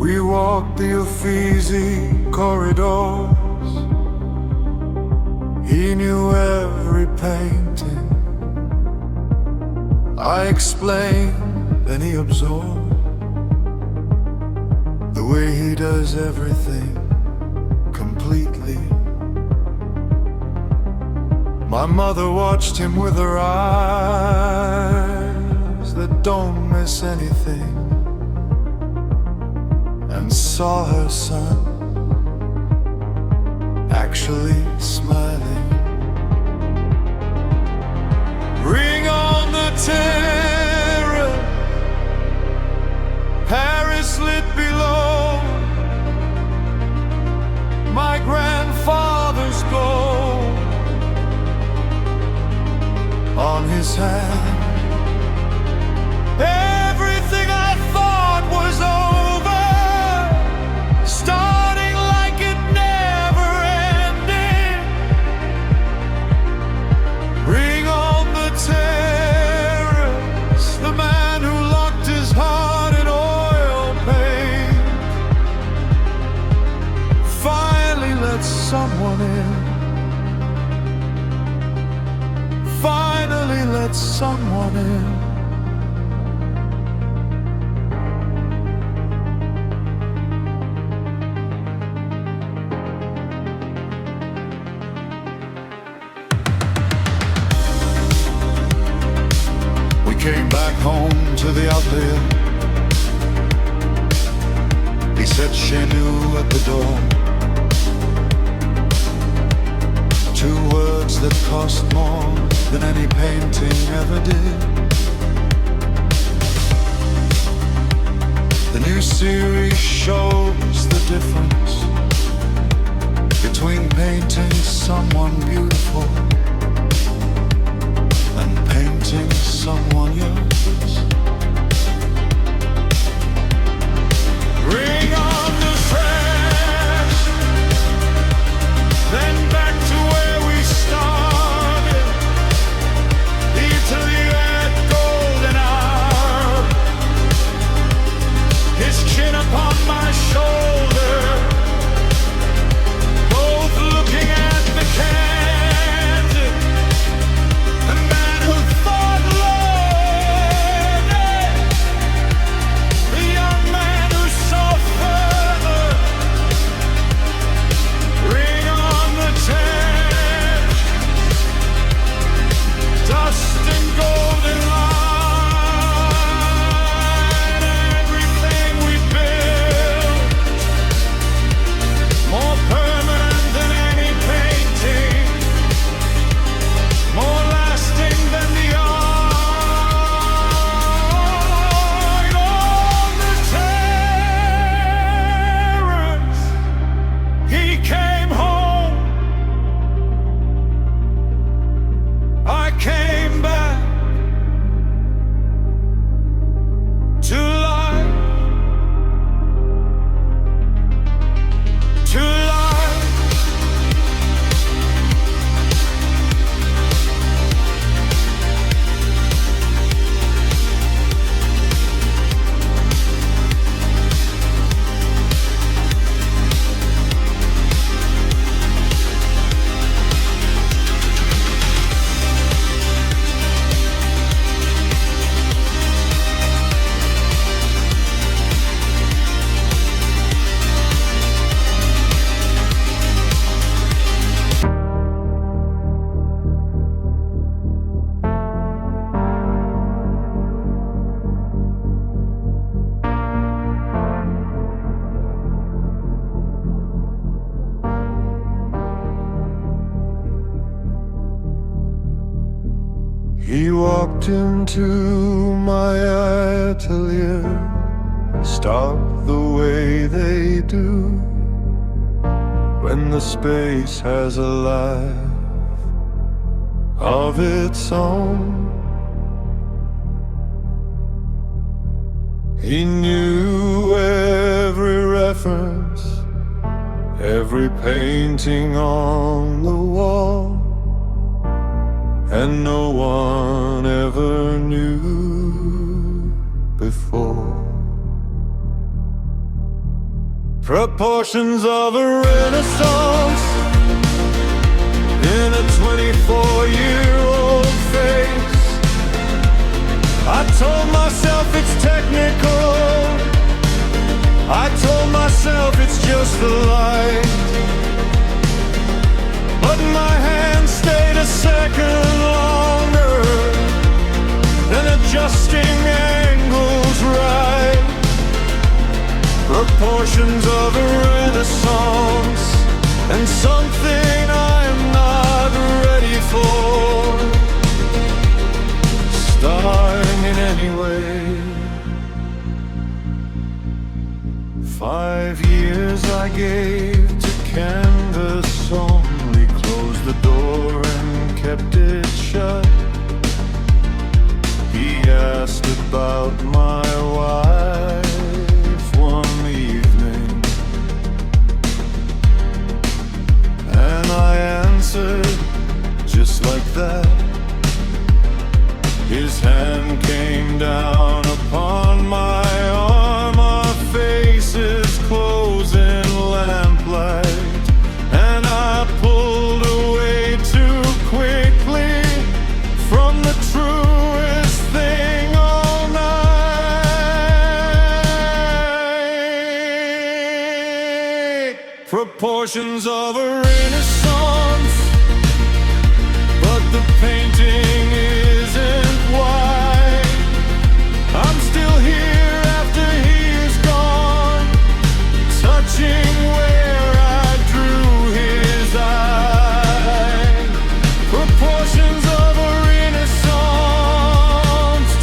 We walked the Uffizi corridors. He knew every painting. I explained, then he absorbed. The way he does everything completely. My mother watched him with her eyes that don't miss anything, and saw her son actually smiling. Ring on the terrace, Paris lit below, my grandfather's gold on his hand. Everything I thought was over, starting like it never ended. Ring on the terrace, the man who locked his heart in oil paint finally let someone in. Finally let someone in. We came back home to the atelier. He said chez nous at the door. Two words that cost more than any painting ever did. The new series shows the difference between painting someone beautiful and painting someone yours. Ring on the trash, then back to where we started. The atelier at golden hour, his chin upon my shoulder, both looking at the candid. A man who thought learned, a young man who saw further. Ring on the tent, dust and golden light. Everything we built, more permanent than any painting, more lasting than the art. On the terrace, he came home. I came back to life, to life. He walked into my atelier, stopped the way they do when the space has a life of its own. He knew every reference, every painting on the wall, and no one ever knew before. Proportions of a renaissance in a 24-year-old face. I told myself it's technical, I told myself it's just the light, but my hand stayed a second longer, and adjusting angles right. Proportions of a renaissance, and something I'm not ready for, starting in any way. 5 years I gave to canvas, only closed the door and kept it shut. He asked about my wife one evening, and I answered just like that. His hand came down upon my arm, our faces close in lamplight, and I pulled away too quickly from the truest thing all night. Proportions of a renaissance, but the painting isn't wide. I'm still here after he's gone, touching where I drew his eye. Proportions of a renaissance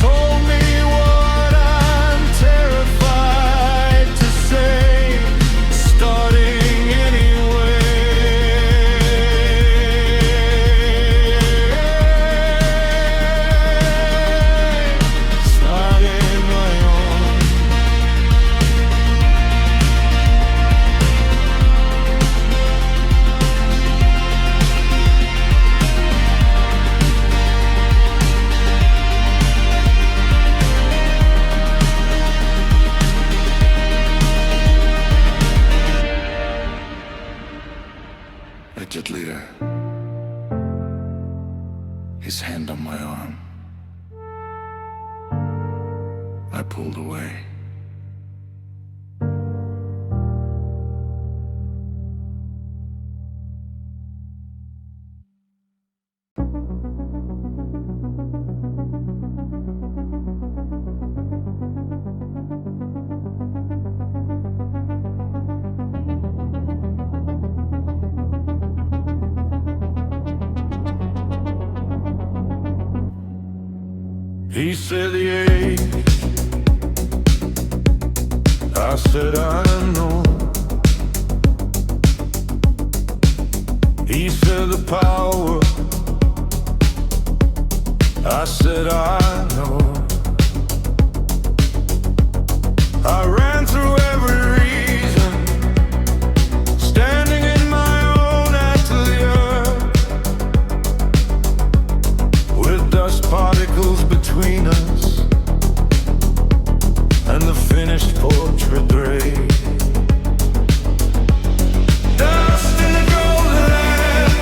told me what I'm terrified to say, starting anyway. Starting my own. Atelier, his hand on my arm. I pulled away. He said the age, I said I know. He said the power, I said I know. I ran through every reason, standing in my own atelier, with dust particles between us and the finished portrait gray. Dust in the golden land,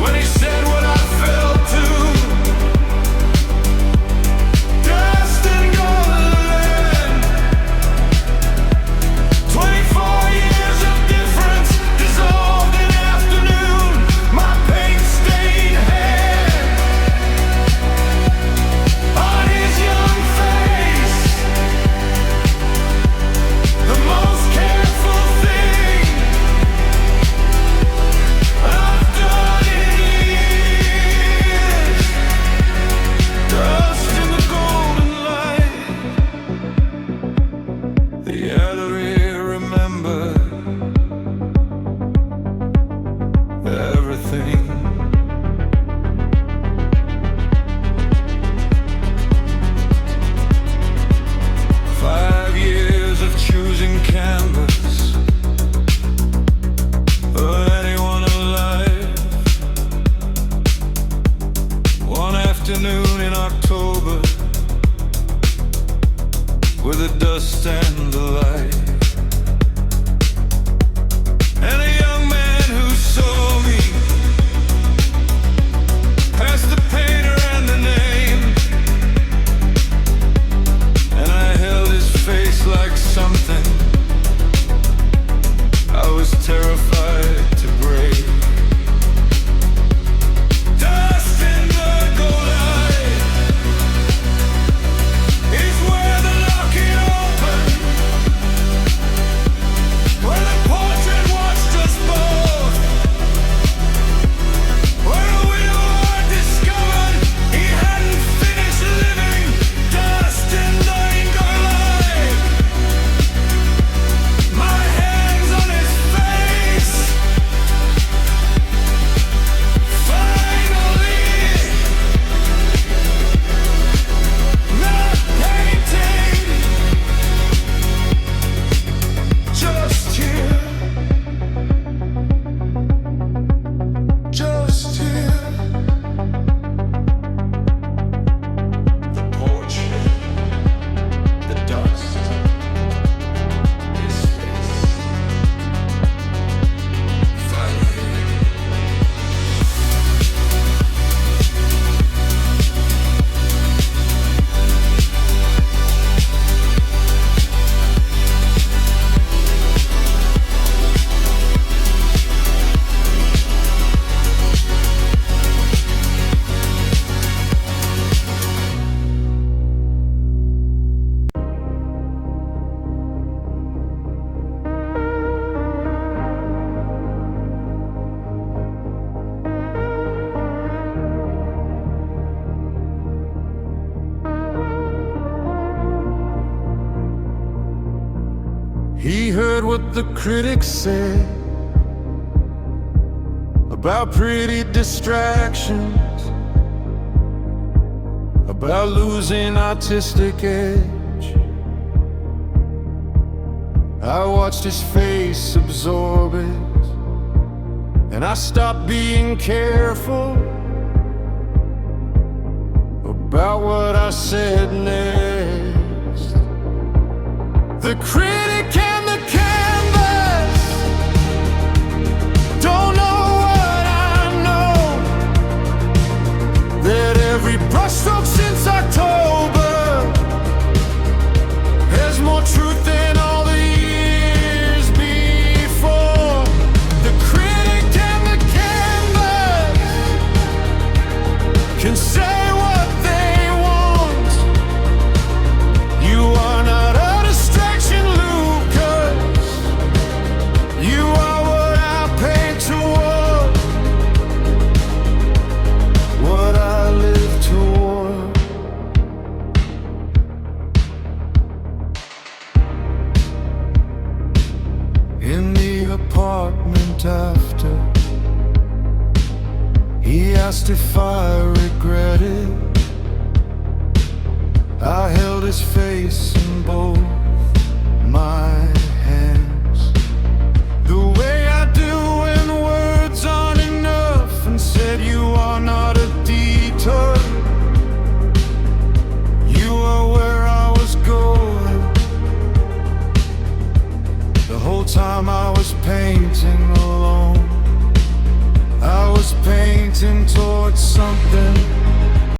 when he said what I felt too. Dust in the golden land, 24 years of difference dissolved in afternoon. My paint-stained hand on his young face. dust and the light. And a young man who saw me passed the painter and the name, and I held his face like something I was terrified to break. Dust in the gold light is where the locking opened, where the portrait watched us both, where a widower discovered he hadn't finished living. Dust in the gold light, my hands on his face. Finally, not painting, just here, just here. The porch, the dust, his face. Finally. He heard what the critics said about pretty distractions, about losing artistic edge. I watched his face absorb it, and I stopped being careful about what I said next. The critic and the canvas don't know what I know, that every brushstroke since October has more truth than all the years before. The critic and the canvas can say what they want. You are not a distraction, Lucas. You are what I paint toward, what I live toward. In the apartment after, he asked if I regretted. I held his face in both my hands, the way I do when words aren't enough, and said, you are not a detour. You are where I was going. The whole time I was painting alone, I was painting towards something